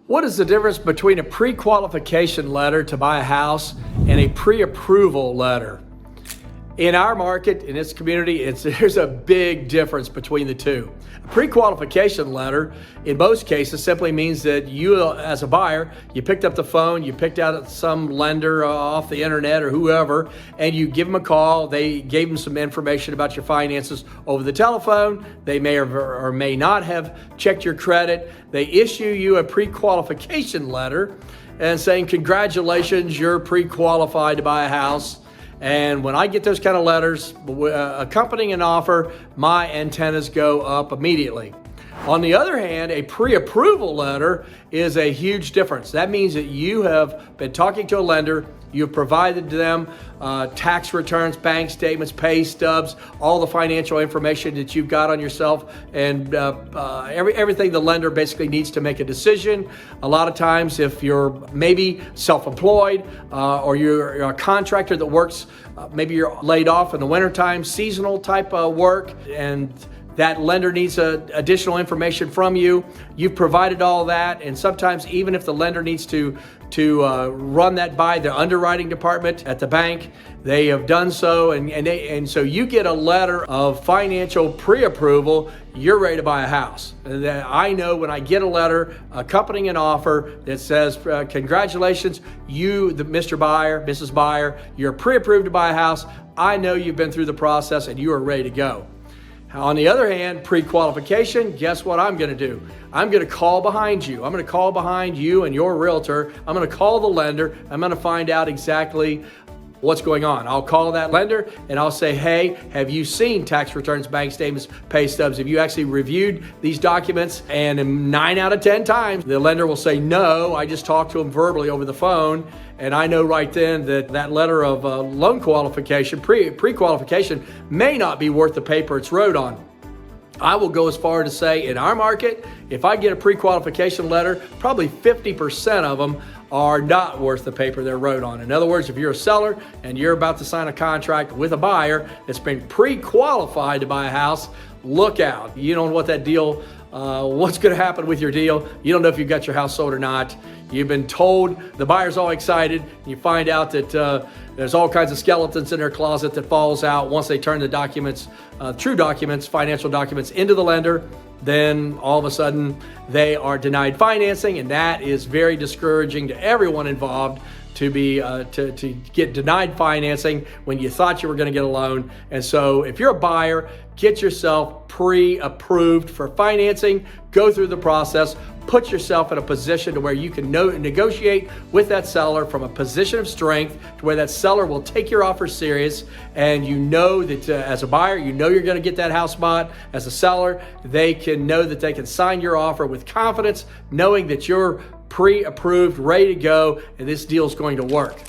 What is the difference between a pre-qualification letter to buy a house and a pre-approval letter? In our market, in this community, there's a big difference between the two. A pre-qualification letter, in most cases, simply means that you, as a buyer, you picked up the phone, you picked out some lender off the internet or whoever, and you give them a call. They gave them some information about your finances over the telephone. They may or may not have checked your credit. They issue you a pre-qualification letter and saying, congratulations, you're pre-qualified to buy a house. And when I get those kind of letters accompanying an offer, my antennas go up immediately. On the other hand, a pre-approval letter is a huge difference. That means that you have been talking to a lender, you've provided them tax returns, bank statements, pay stubs, all the financial information that you've got on yourself, and everything the lender basically needs to make a decision. A lot of times, if you're maybe self-employed or you're a contractor that works, maybe you're laid off in the wintertime, seasonal type of work, and that lender needs additional information from you. You've provided all that, and sometimes even if the lender needs to run that by the underwriting department at the bank, they have done so, and so you get a letter of financial pre-approval. You're ready to buy a house. And I know when I get a letter accompanying an offer that says, congratulations, you, Mr. Buyer, Mrs. Buyer, you're pre-approved to buy a house. I know you've been through the process and you are ready to go. On the other hand, pre-qualification, guess what I'm going to do? I'm going to call behind you. I'm going to call behind you and your realtor. I'm going to call the lender. I'm going to find out exactly what's going on. I'll call that lender and I'll say, hey, have you seen tax returns, bank statements, pay stubs? Have you actually reviewed these documents? And in 9 out of 10 times, the lender will say, no, I just talked to them verbally over the phone. And I know right then that that letter of loan qualification, pre-qualification, may not be worth the paper it's wrote on. I will go as far to say in our market, if I get a pre-qualification letter, probably 50% of them are not worth the paper they're wrote on. In other words, if you're a seller and you're about to sign a contract with a buyer that's been pre-qualified to buy a house, look out. You don't know what that deal, what's going to happen with your deal. You don't know if you got your house sold or not. You've been told, the buyer's all excited. You find out that there's all kinds of skeletons in their closet that falls out once they turn the documents, true documents, financial documents into the lender. Then all of a sudden they are denied financing, and that is very discouraging to everyone involved to get denied financing when you thought you were going to get a loan. And so if you're a buyer, get yourself pre-approved for financing, go through the process, put yourself in a position to where you can negotiate with that seller from a position of strength to where that seller will take your offer serious, and you know that as a buyer, you know you're going to get that house bought. As a seller, they can know that they can sign your offer with confidence, knowing that you're pre-approved, ready to go, and this deal is going to work.